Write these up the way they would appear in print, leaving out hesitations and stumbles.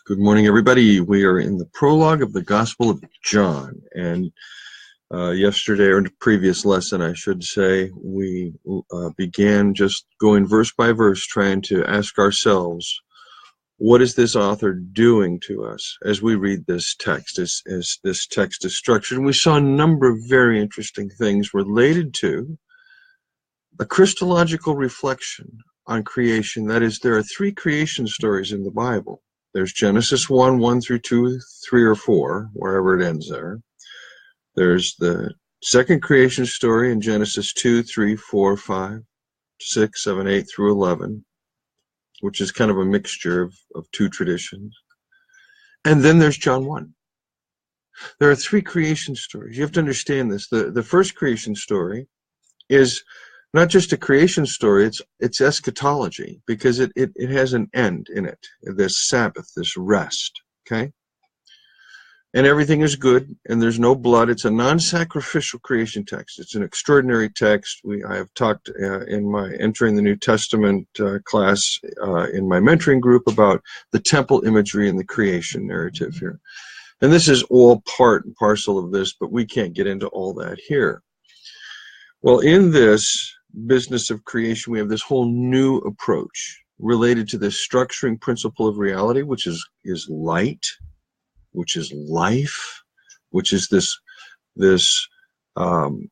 Good morning, everybody. We are in the prologue of the Gospel of John. And yesterday, or in the previous lesson, I should say, we began just going verse by verse, trying to ask ourselves, what is this author doing to us as we read this text, as this text is structured? And we saw a number of very interesting things related to a Christological reflection on creation. That is, there are three creation stories in the Bible. There's Genesis 1, 1 through 2, 3 or 4, wherever it ends there. There's the second creation story in Genesis 2, 3, 4, 5, 6, 7, 8 through 11, which is kind of a mixture of two traditions. And then there's John 1. There are three creation stories. You have to understand this. The first creation story is not just a creation story, it's eschatology, because it has an end in it, this Sabbath, this rest, okay? And everything is good, and there's no blood. It's a non-sacrificial creation text. It's an extraordinary text. I have talked in my Entering the New Testament class in my mentoring group about the temple imagery and the creation narrative here. And this is all part and parcel of this, but we can't get into all that here. Well, in this business of creation, we have this whole new approach related to this structuring principle of reality, which is light, which is life, which is this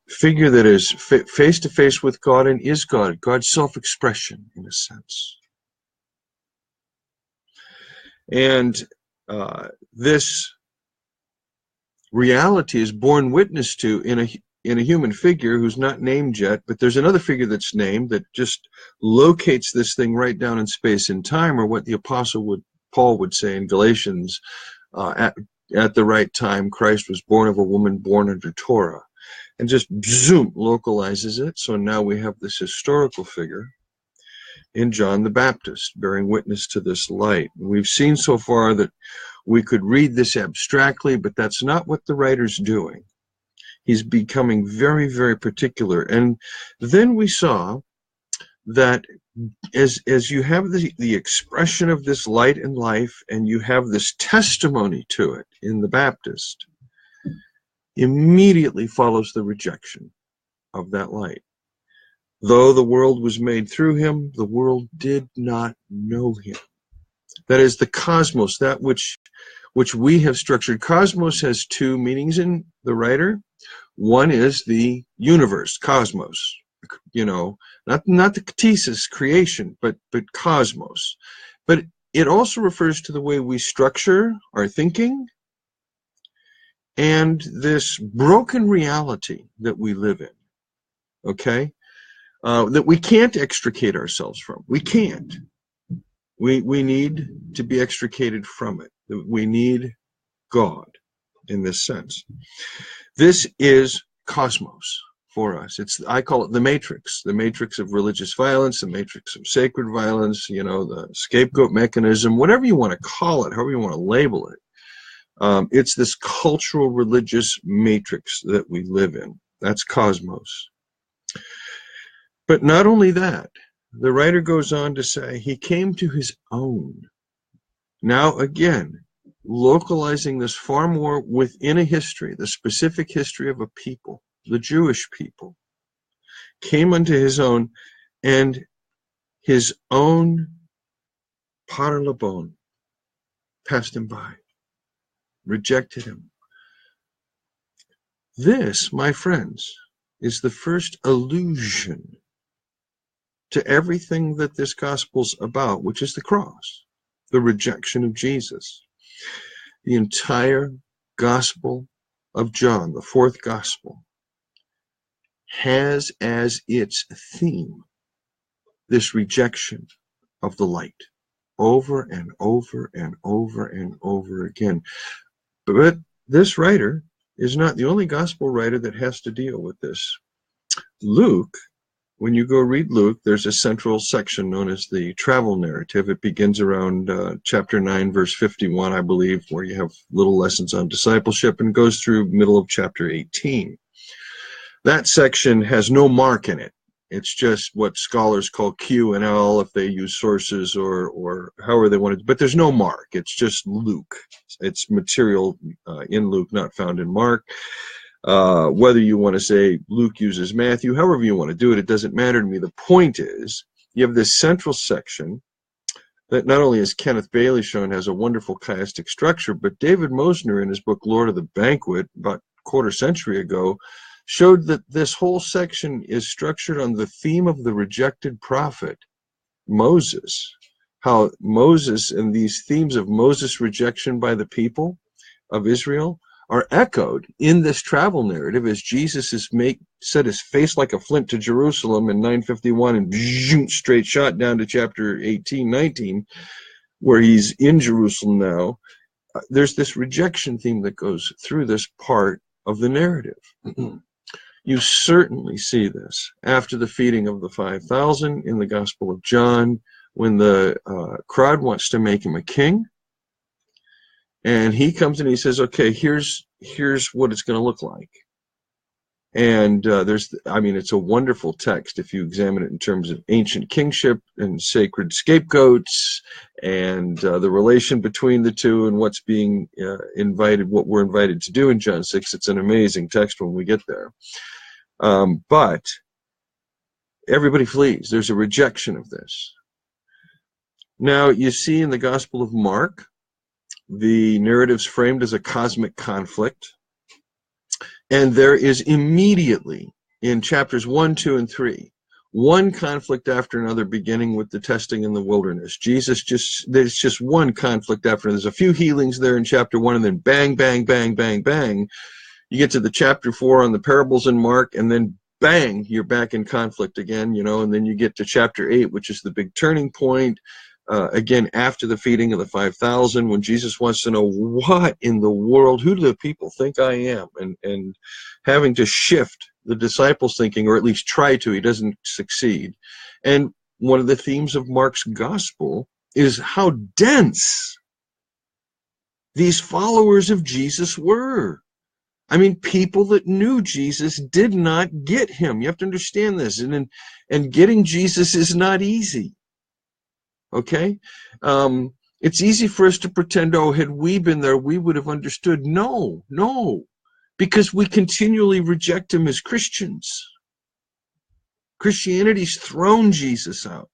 figure that is face to face with God and is God, God's self-expression in a sense. And this reality is borne witness to in a human figure who's not named yet, but there's another figure that's named that just locates this thing right down in space and time, or what the apostle Paul would say in Galatians, at the right time Christ was born of a woman born under Torah, and just zoom localizes it. So now we have this historical figure in John the Baptist bearing witness to this light. We've seen so far that we could read this abstractly, but that's not what the writer's doing. He's becoming very, very particular. And then we saw that as you have the expression of this light and life, and you have this testimony to it in the Baptist, immediately follows the rejection of that light. Though the world was made through him, the world did not know him. That is the cosmos, that which we have structured. Cosmos has two meanings in the writer. One is the universe, cosmos, not the ktesis, creation, but cosmos. But it also refers to the way we structure our thinking and this broken reality that we live in, okay? That we can't extricate ourselves from. We can't. We need to be extricated from it. We need God in this sense. This is cosmos for us. I call it the matrix of religious violence, the matrix of sacred violence, the scapegoat mechanism, whatever you want to call it, however you want to label it. It's this cultural religious matrix that we live in. That's cosmos. But not only that, the writer goes on to say he came to his own. Now again, localizing this far more within a history, the specific history of a people, the Jewish people, came unto his own, and his own paralabon passed him by, rejected him. This, my friends, is the first allusion to everything that this gospel's about, which is the cross, the rejection of Jesus. The entire Gospel of John, the fourth Gospel, has as its theme this rejection of the light over and over and over and over again. But this writer is not the only Gospel writer that has to deal with this. Luke, when you go read Luke, there's a central section known as the travel narrative. It begins around chapter 9, verse 51, I believe, where you have little lessons on discipleship, and goes through middle of chapter 18. That section has no Mark in it. It's just what scholars call Q and L if they use sources or however they want to. But there's no Mark. It's just Luke. It's material in Luke, not found in Mark. Whether you want to say Luke uses Matthew, however you want to do it, it doesn't matter to me. The point is, you have this central section that not only, as Kenneth Bailey shown, has a wonderful chiastic structure, but David Mosner, in his book Lord of the Banquet, about a quarter century ago, showed that this whole section is structured on the theme of the rejected prophet, Moses. How Moses and these themes of Moses' rejection by the people of Israel are echoed in this travel narrative as Jesus set his face like a flint to Jerusalem in 951 and straight shot down to chapter 18, 19, where he's in Jerusalem now. There's this rejection theme that goes through this part of the narrative. You certainly see this after the feeding of the 5,000 in the Gospel of John, when the crowd wants to make him a king. And he comes and he says, okay, here's what it's going to look like. And it's a wonderful text if you examine it in terms of ancient kingship and sacred scapegoats and the relation between the two and what's being what we're invited to do in John 6. It's an amazing text when we get there. But everybody flees. There's a rejection of this. Now, you see in the Gospel of Mark, the narrative's framed as a cosmic conflict. And there is immediately, in chapters 1, 2, and 3, one conflict after another, beginning with the testing in the wilderness. There's just one conflict after another. There's a few healings there in chapter 1, and then bang, bang, bang, bang, bang. You get to the chapter 4 on the parables in Mark, and then bang, you're back in conflict again, and then you get to chapter 8, which is the big turning point. Again, after the feeding of the 5,000, when Jesus wants to know, what in the world, who do the people think I am? And having to shift the disciples' thinking, or at least try to, he doesn't succeed. And one of the themes of Mark's gospel is how dense these followers of Jesus were. I mean, people that knew Jesus did not get him. You have to understand this. And getting Jesus is not easy. Okay? It's easy for us to pretend, had we been there, we would have understood. No, because we continually reject him as Christians. Christianity's thrown Jesus out.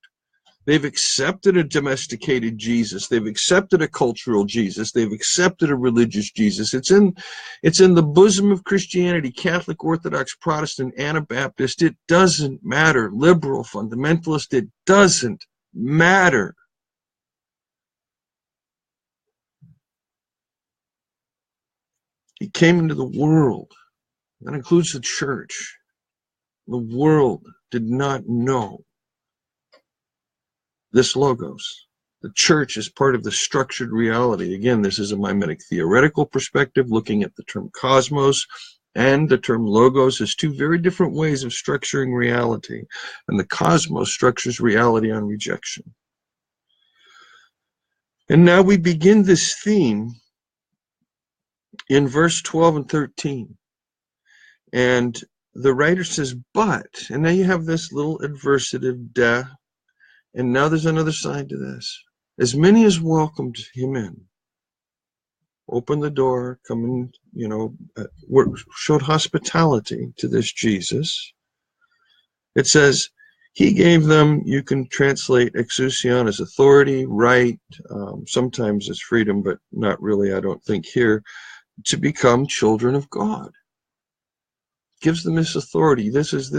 They've accepted a domesticated Jesus. They've accepted a cultural Jesus. They've accepted a religious Jesus. It's in the bosom of Christianity, Catholic, Orthodox, Protestant, Anabaptist. It doesn't matter. Liberal, fundamentalist, it doesn't matter. He came into the world. That includes the church. The world did not know this logos. The church is part of the structured reality. Again, this is a mimetic theoretical perspective, looking at the term cosmos and the term logos as two very different ways of structuring reality. And the cosmos structures reality on rejection. And now we begin this theme in verse 12 and 13. And the writer says, but, and now you have this little adversative, da, and now there's another side to this. As many as welcomed him in, opened the door, come in, showed hospitality to this Jesus. It says, he gave them, you can translate exousion as authority, right, sometimes as freedom, but not really, I don't think here, to become children of God. Gives them this authority. This is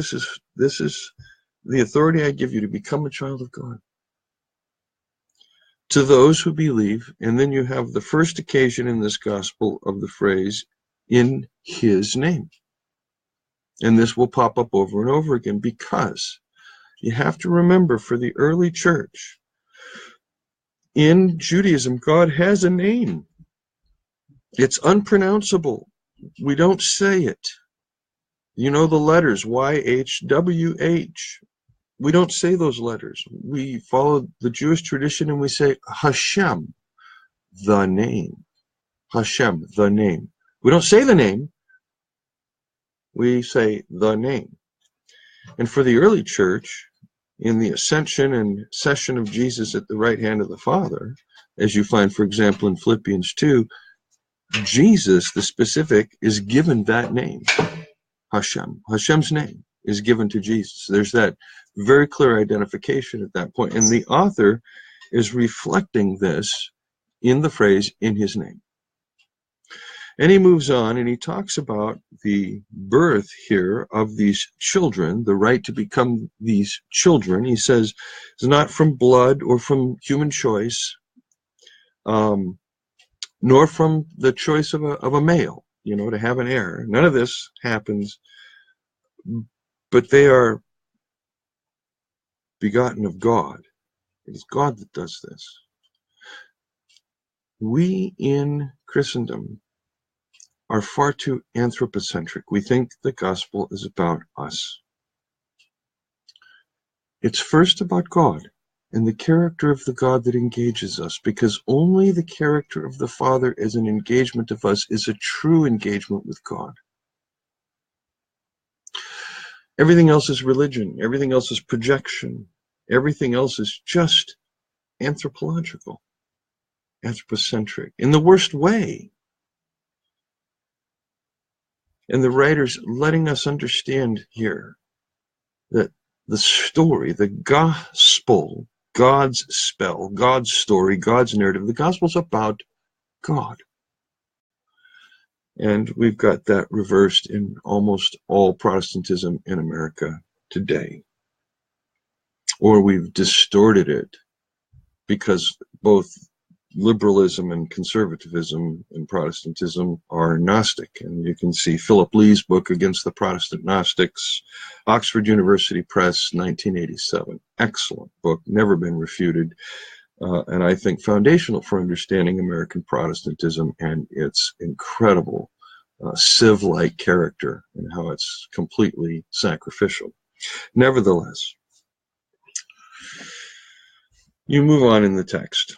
the authority I give you to become a child of God. To those who believe, and then you have the first occasion in this gospel of the phrase, in his name. And this will pop up over and over again, because you have to remember, for the early church, in Judaism, God has a name. It's unpronounceable. We don't say it. You know the letters, YHWH. We don't say those letters. We follow the Jewish tradition and we say Hashem, the name. Hashem, the name. We don't say the name. We say the name. And for the early church, in the ascension and session of Jesus at the right hand of the Father, as you find, for example, in Philippians 2, Jesus, the specific, is given that name, Hashem. Hashem's name is given to Jesus. There's that very clear identification at that point. And the author is reflecting this in the phrase, in his name. And he moves on and he talks about the birth here of these children, the right to become these children. He says, it's not from blood or from human choice, nor from the choice of a male, to have an heir. None of this happens, but they are begotten of God. It is God that does this. We in Christendom are far too anthropocentric. We think the gospel is about us. It's first about God and the character of the God that engages us, because only the character of the Father as an engagement of us is a true engagement with God. Everything else is religion. Everything else is projection. Everything else is just anthropological, anthropocentric, in the worst way. And the writer's letting us understand here that the story, the gospel, God's spell, God's story, God's narrative, the gospel's about God. And we've got that reversed in almost all Protestantism in America today. Or we've distorted it because both liberalism and conservatism and Protestantism are Gnostic. And you can see Philip Lee's book, Against the Protestant Gnostics, Oxford University Press, 1987. Excellent book, never been refuted, and I think foundational for understanding American Protestantism and its incredible civ-like character and how it's completely sacrificial. Nevertheless, you move on in the text.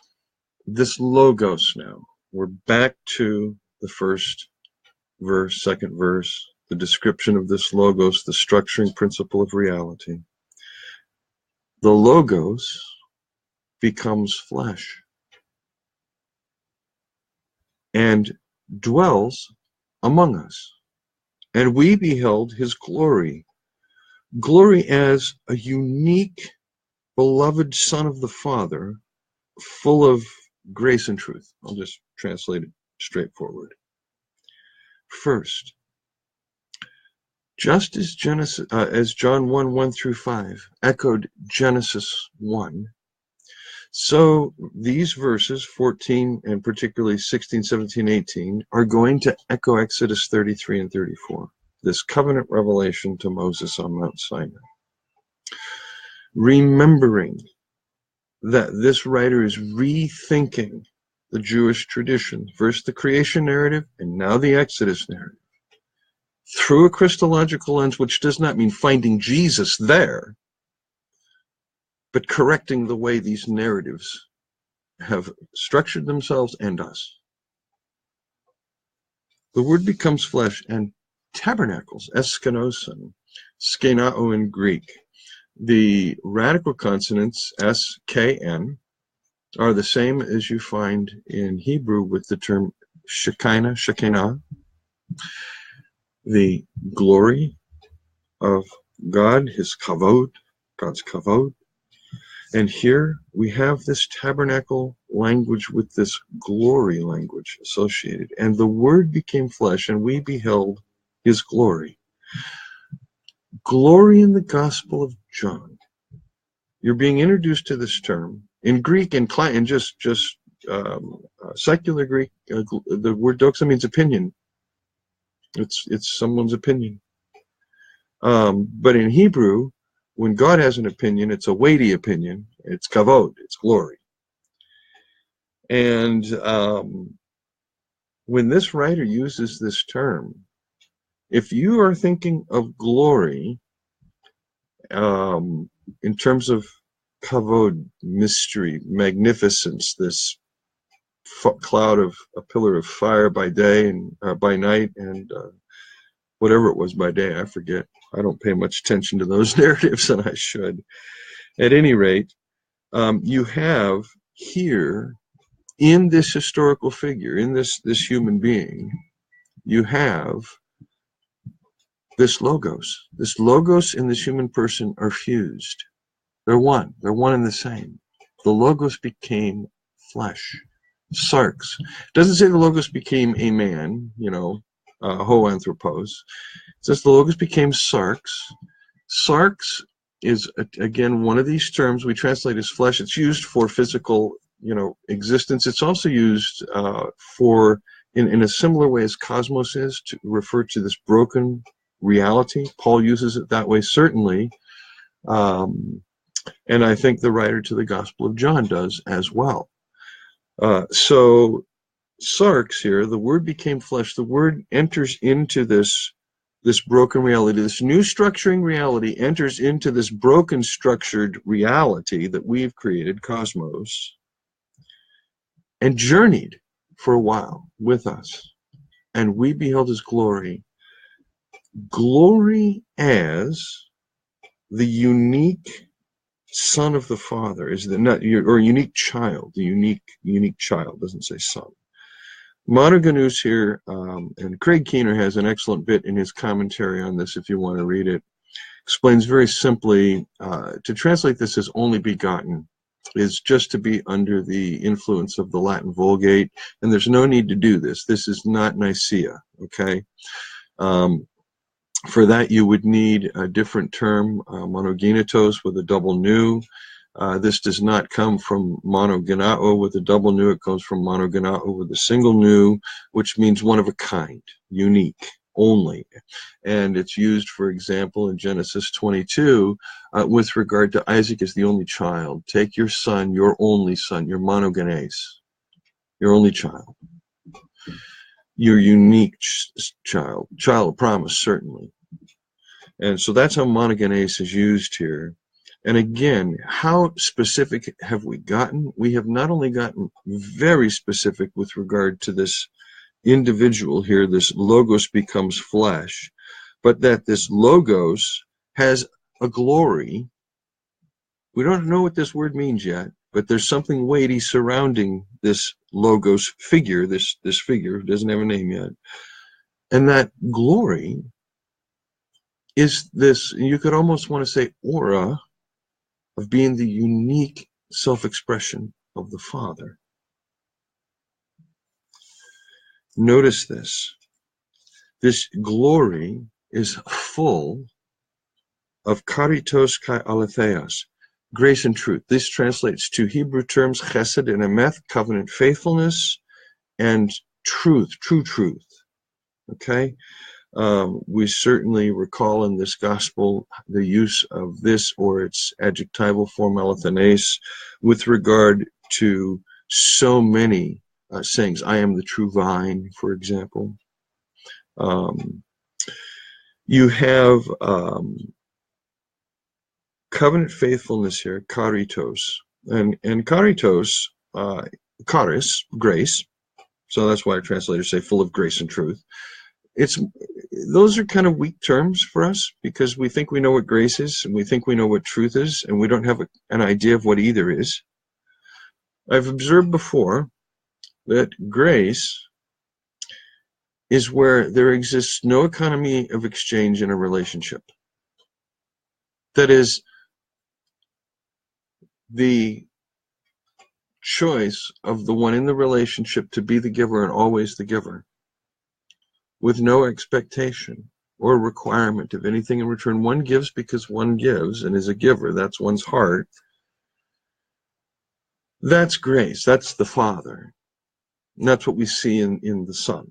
This logos now, we're back to the first verse, second verse, the description of this logos, the structuring principle of reality. The logos becomes flesh and dwells among us. And we beheld his glory. Glory as a unique, beloved Son of the Father, full of grace and truth. I'll just translate it straightforward. First, just as as John 1 through 5 echoed Genesis 1, so these verses, 14 and particularly 16, 17, 18, are going to echo Exodus 33 and 34, this covenant revelation to Moses on Mount Sinai. Remembering that this writer is rethinking the Jewish tradition, first the creation narrative and now the Exodus narrative, through a Christological lens, which does not mean finding Jesus there, but correcting the way these narratives have structured themselves and us. The word becomes flesh and tabernacles, eskenosin, skenao in Greek. The radical consonants, S, K, N, are the same as you find in Hebrew with the term Shekinah. The glory of God, his kavod, God's kavod. And here we have this tabernacle language with this glory language associated. And the word became flesh, and we beheld his glory. Glory in the Gospel of John. You're being introduced to this term in Greek and just secular Greek. The word doxa means opinion. It's someone's opinion. But in Hebrew, when God has an opinion, it's a weighty opinion. It's kavod. It's glory. And when this writer uses this term, if you are thinking of glory in terms of kavod, mystery, magnificence, this cloud of a pillar of fire by day and by night, and whatever it was by day, I forget. I don't pay much attention to those narratives, and I should. At any rate, you have here, in this historical figure, in this human being, you have this logos. This logos and this human person are fused. They're one. They're one and the same. The logos became flesh. Sarx. It doesn't say the logos became a man, ho anthropos. It says the logos became sarx. Sarx is, again, one of these terms we translate as flesh. It's used for physical, existence. It's also used for, in a similar way as cosmos is, to refer to this broken reality. Paul uses it that way, certainly. And I think the writer to the Gospel of John does as well. So sarx here, the word became flesh. The word enters into this broken reality. This new structuring reality enters into this broken structured reality that we've created, cosmos, and journeyed for a while with us. And we beheld his glory. Glory as the unique Son of the Father, is the or unique child. The unique child, doesn't say son. Monogenes here, and Craig Keener has an excellent bit in his commentary on this if you want to read it, explains very simply, to translate this as only begotten is just to be under the influence of the Latin Vulgate, and there's no need to do this. This is not Nicaea, okay? For that, you would need a different term, monogenetos with a double nu. This does not come from monogenao with a double nu. It comes from monogenao with a single nu, which means one of a kind, unique, only. And it's used, for example, in Genesis 22 with regard to Isaac as the only child. Take your son, your only son, your monogenes, your only child. Your unique child of promise, certainly. And so that's how monogenes is used here. And again, how specific have we gotten? We have not only gotten very specific with regard to this individual here, this logos becomes flesh, but that this logos has a glory. We don't know what this word means yet, but there's something weighty surrounding this logos figure, this figure who doesn't have a name yet. And that glory is this, you could almost want to say, aura of being the unique self-expression of the Father. Notice this. This glory is full of karitos kai aletheos, grace and truth. This translates to Hebrew terms chesed and emeth, covenant faithfulness, and truth, true truth. Okay? We certainly recall in this gospel the use of this or its adjectival form alethenes with regard to so many sayings. I am the true vine, for example. You have covenant faithfulness here, karitos, and karitos, charis, grace. So that's why translators say full of grace and truth. Those are kind of weak terms for us because we think we know what grace is and we think we know what truth is, and we don't have an idea of what either is. I've observed before that grace is where there exists no economy of exchange in a relationship. That is, the choice of the one in the relationship to be the giver and always the giver, with no expectation or requirement of anything in return. One gives because one gives and is a giver. That's one's heart. That's grace. That's the Father. And that's what we see in the Son.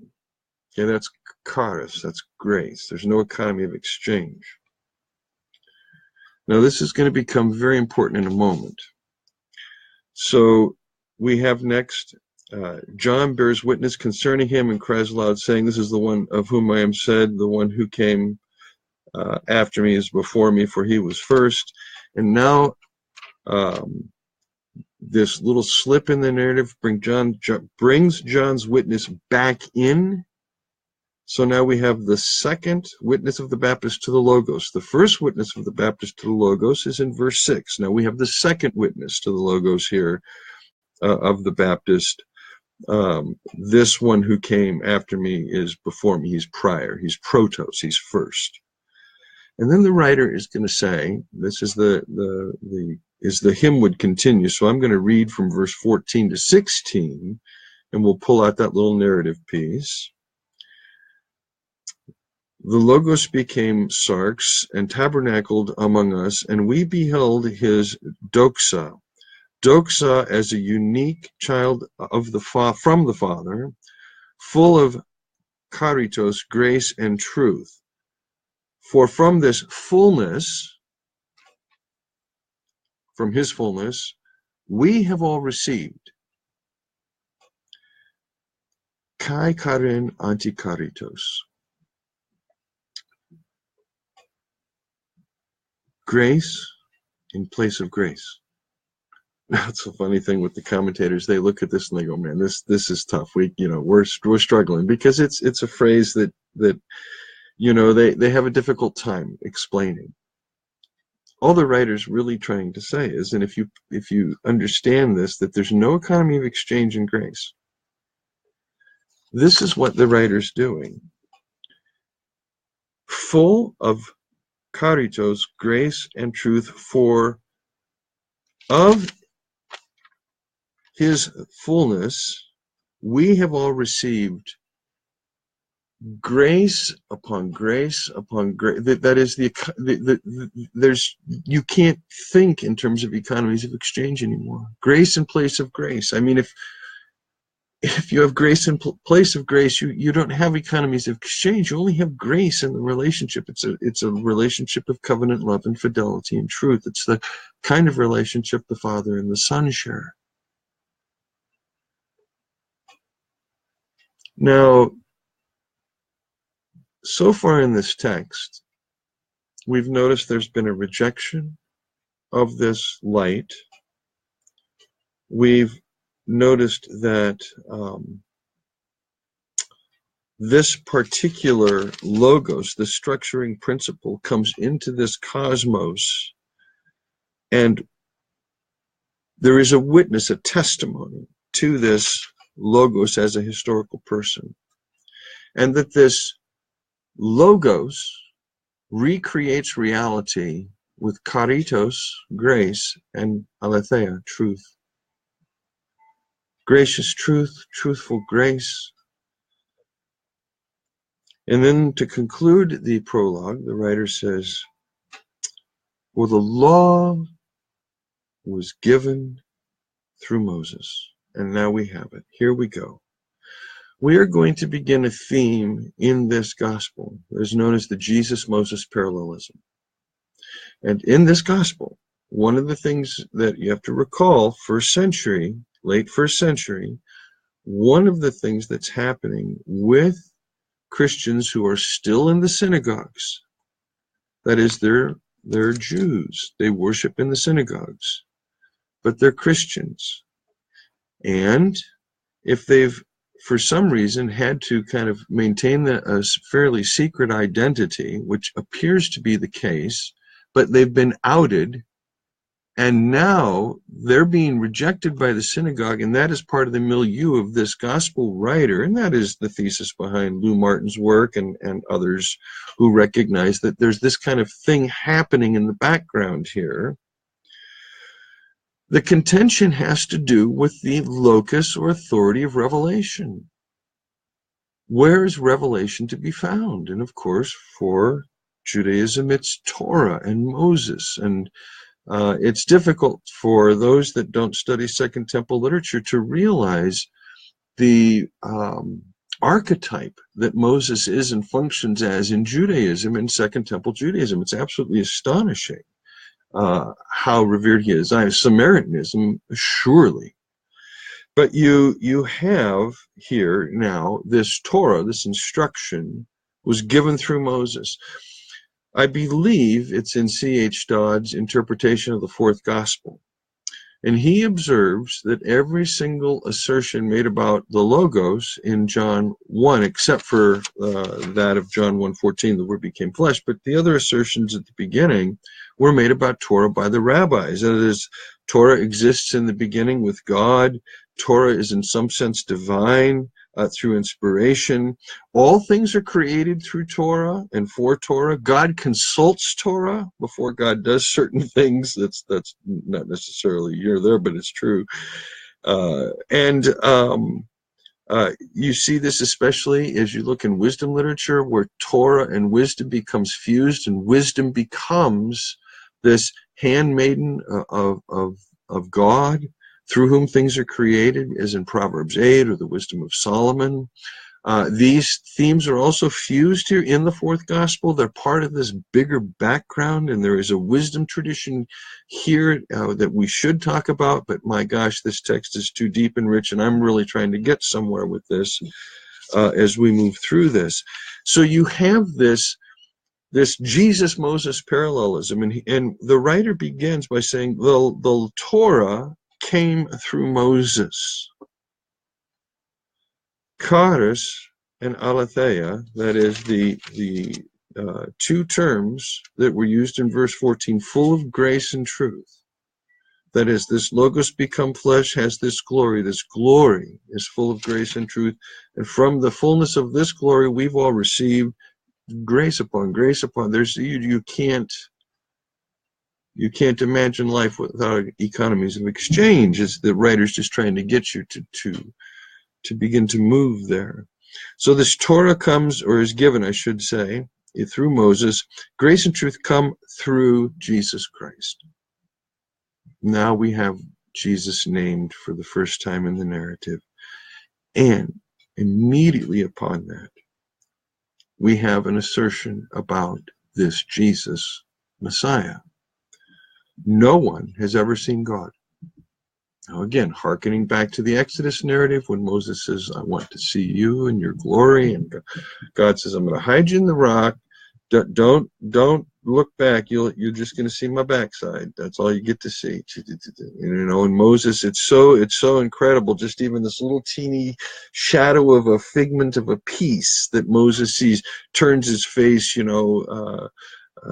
Okay, that's charis. That's grace. There's no economy of exchange. Now, this is going to become very important in a moment. So we have next, John bears witness concerning him and cries aloud, saying, this is the one of whom I am said, the one who came after me is before me, for he was first. And now this little slip in the narrative brings John's witness back in. So now we have the second witness of the Baptist to the Logos. The first witness of the Baptist to the Logos is in verse 6. Now we have the second witness to the Logos here of the Baptist. This one who came after me is before me. He's prior. He's protos. He's first. And then the writer is going to say, this is the hymn would continue. So I'm going to read from verse 14 to 16, and we'll pull out that little narrative piece. The Logos became sarx and tabernacled among us, and we beheld his doxa. Doxa as a unique child of from the Father, full of charitos, grace and truth. For from this fullness, from his fullness, we have all received. Kai karen antikaritos. Grace in place of grace. That's a funny thing with the commentators. They look at this and they go, "Man, this is tough. We're struggling," because it's a phrase that they have a difficult time explaining. All the writer's really trying to say is, and if you understand this, that there's no economy of exchange in grace. This is what the writer's doing. Full of charitos, grace and truth, for of his fullness we have all received grace upon grace upon grace. That is there's, you can't think in terms of economies of exchange anymore. Grace in place of grace. I mean, if you have grace in place of grace, you don't have economies of exchange. You only have grace in the relationship. It's a relationship of covenant love and fidelity and truth. It's the kind of relationship the Father and the Son share. Now, so far in this text, we've noticed there's been a rejection of this light. We've noticed that this particular logos, the structuring principle, comes into this cosmos, and there is a witness, a testimony to this logos as a historical person, and that this logos recreates reality with charitos, grace, and aletheia, truth. Gracious truth, truthful grace. And then to conclude the prologue, the writer says, "For the law was given through Moses." And now we have it. Here we go. We are going to begin a theme in this gospel that is known as the Jesus-Moses parallelism. And in this gospel, one of the things that you have to recall, first century, late first century, one of the things that's happening with Christians who are still in the synagogues, that is, they're Jews. They worship in the synagogues, but they're Christians. And if they've, for some reason, had to kind of maintain a fairly secret identity, which appears to be the case, but they've been outed, and now they're being rejected by the synagogue, and that is part of the milieu of this gospel writer, and that is the thesis behind Lou Martin's work and others who recognize that there's this kind of thing happening in the background here. The contention has to do with the locus or authority of revelation. Where is revelation to be found? And of course, for Judaism, it's Torah and Moses. And it's difficult for those that don't study Second Temple literature to realize the archetype that Moses is and functions as in Judaism, in Second Temple Judaism. It's absolutely astonishing how revered he is. Samaritanism, surely. But you have here now this Torah, this instruction, was given through Moses. I believe it's in C.H. Dodd's interpretation of the fourth gospel. And he observes that every single assertion made about the Logos in John 1, except for that of John 1:14, the Word became flesh, but the other assertions at the beginning were made about Torah by the rabbis. That is, Torah exists in the beginning with God. Torah is in some sense divine through inspiration. All things are created through Torah and for Torah. God consults Torah before God does certain things. That's not necessarily here or there, but it's true. You see this especially as you look in wisdom literature, where Torah and wisdom becomes fused, and wisdom becomes this handmaiden of God, through whom things are created, as in Proverbs 8 or the wisdom of Solomon. These themes are also fused here in the fourth gospel. They're part of this bigger background, and there is a wisdom tradition here that we should talk about, but my gosh, this text is too deep and rich, and I'm really trying to get somewhere with this as we move through this. So you have this Jesus-Moses parallelism, and the writer begins by saying the Torah came through Moses. Charis and aletheia, that is the two terms that were used in verse 14, full of grace and truth. That is, this Logos become flesh has this glory. This glory is full of grace and truth. And from the fullness of this glory, we've all received grace upon grace upon. You can't imagine life without economies of exchange. It's the writer's just trying to get you to begin to move there. So this Torah comes, or is given, I should say, through Moses. Grace and truth come through Jesus Christ. Now we have Jesus named for the first time in the narrative. And immediately upon that, we have an assertion about this Jesus Messiah. No one has ever seen God. Now again, hearkening back to the Exodus narrative, when Moses says, I want to see you in your glory, and God says, I'm going to hide you in the rock. Don't look back. You're just going to see my backside. That's all you get to see. And Moses, it's so incredible. Just even this little teeny shadow of a figment of a piece that Moses sees turns his face,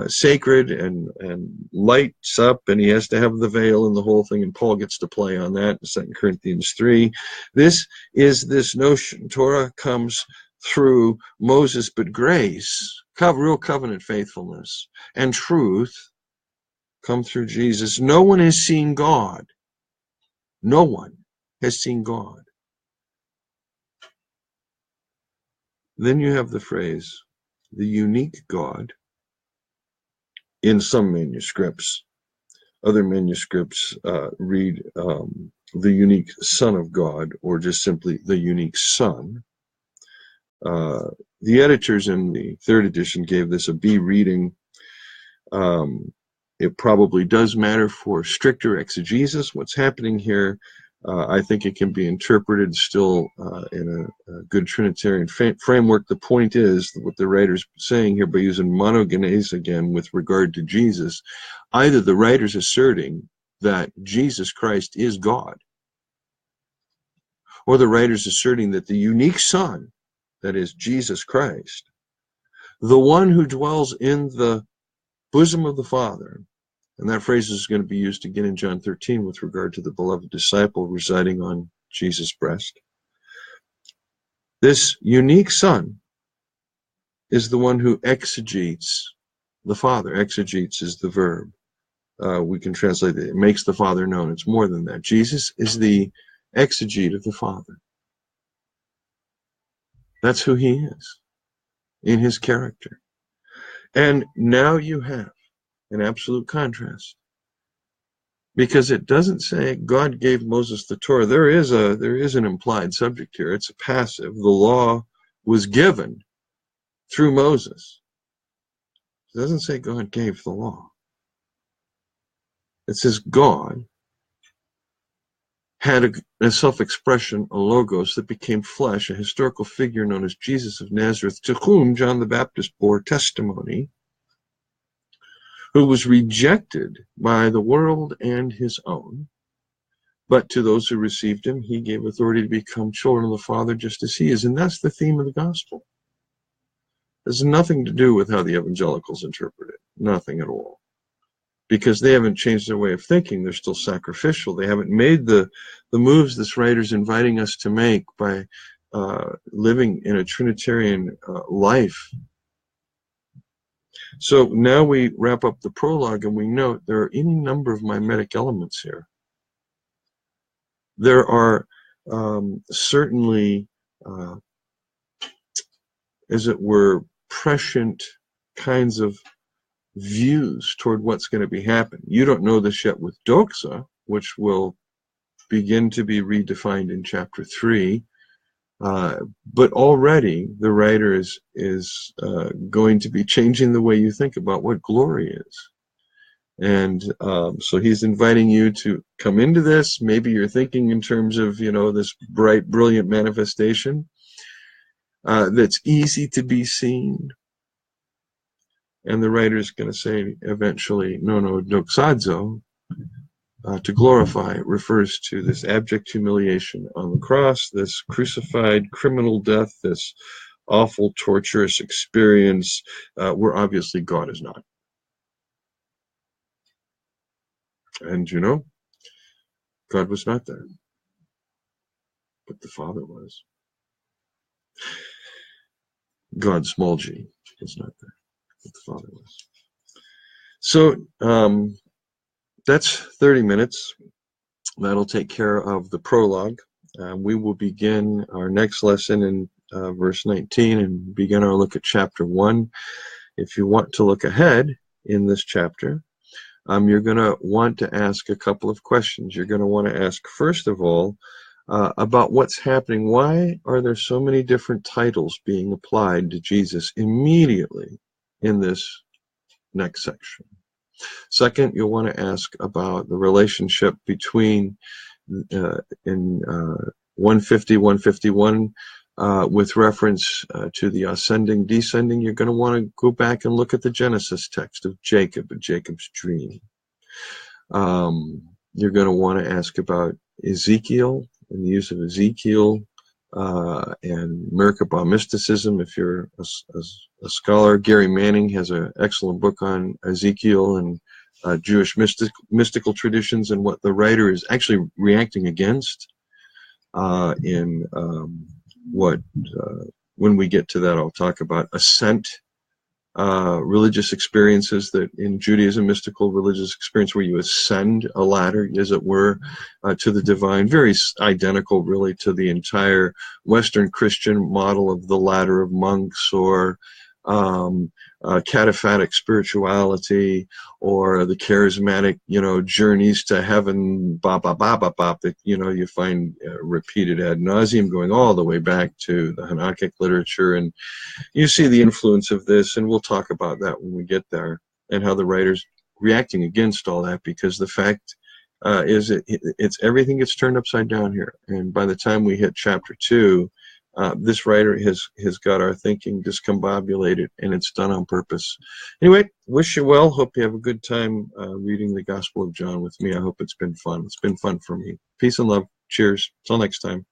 sacred and lights up, and he has to have the veil and the whole thing, and Paul gets to play on that in 2 Corinthians 3. This is this notion. Torah comes through Moses, but grace, real covenant faithfulness, and truth come through Jesus. No one has seen God. No one has seen God. Then you have the phrase, the unique God, in some manuscripts. Other manuscripts read the unique Son of God, or just simply the unique Son. The editors in the third edition gave this a B reading. It probably does matter for stricter exegesis, what's happening here. I think it can be interpreted still in a good Trinitarian framework. The point is, what the writer's saying here by using monogenes again with regard to Jesus, either the writer's asserting that Jesus Christ is God, or the writer's asserting that the unique Son, that is Jesus Christ, the one who dwells in the bosom of the Father, and that phrase is going to be used again in John 13 with regard to the beloved disciple residing on Jesus' breast. This unique Son is the one who exegetes the Father. Exegetes is the verb. We can translate it. It makes the Father known. It's more than that. Jesus is the exegete of the Father. That's who he is in his character. And now you have an absolute contrast, because it doesn't say God gave Moses the Torah. There is an implied subject here. It's a passive. The law was given through Moses. It doesn't say God gave the law. It says God had a self-expression, a logos that became flesh, a historical figure known as Jesus of Nazareth, to whom John the Baptist bore testimony, who was rejected by the world and his own, But to those who received him, he gave authority to become children of the Father, just as he is. And that's the theme of the gospel. It has nothing to do with how the evangelicals interpret it. Nothing at all. Because they haven't changed their way of thinking. They're still sacrificial. They haven't made the moves this writer's inviting us to make by living in a Trinitarian life. So now we wrap up the prologue and we note there are any number of mimetic elements here. There are certainly, as it were, prescient kinds of views toward what's going to be happening. You don't know this yet with doxa, which will begin to be redefined in chapter 3. But already the writer is going to be changing the way you think about what glory is. And so he's inviting you to come into this. Maybe you're thinking in terms of, this bright, brilliant manifestation that's easy to be seen. And the writer is going to say eventually, no, doxazo, to glorify, refers to this abject humiliation on the cross, this crucified criminal death, this awful, torturous experience where obviously God is not. And God was not there, but the Father was. God, small g, was not there, but the Father was. So that's 30 minutes. That'll take care of the prologue. We will begin our next lesson in verse 19 and begin our look at chapter 1. If you want to look ahead in this chapter, you're going to want to ask a couple of questions. You're going to want to ask, first of all, about what's happening. Why are there so many different titles being applied to Jesus immediately in this next section? Second, you'll want to ask about the relationship between in 150, 151, with reference to the ascending, descending. You're going to want to go back and look at the Genesis text of Jacob and Jacob's dream. You're going to want to ask about Ezekiel and the use of Ezekiel and Merkabah mysticism. If you're a scholar, Gary Manning has an excellent book on Ezekiel and Jewish mystical traditions and what the writer is actually reacting against in when we get to that, I'll talk about ascent, religious experiences that in Judaism, mystical religious experience where you ascend a ladder, as it were, to the divine, very identical really to the entire Western Christian model of the ladder of monks or cataphatic spirituality or the charismatic, journeys to heaven, that, you find repeated ad nauseum going all the way back to the Hanukkah literature. And you see the influence of this, and we'll talk about that when we get there, and how the writer's reacting against all that, because the fact is it's everything gets turned upside down here. And by the time we hit chapter 2, this writer has got our thinking discombobulated, and it's done on purpose. Anyway, wish you well. Hope you have a good time reading the Gospel of John with me. I hope it's been fun. It's been fun for me. Peace and love. Cheers. Till next time.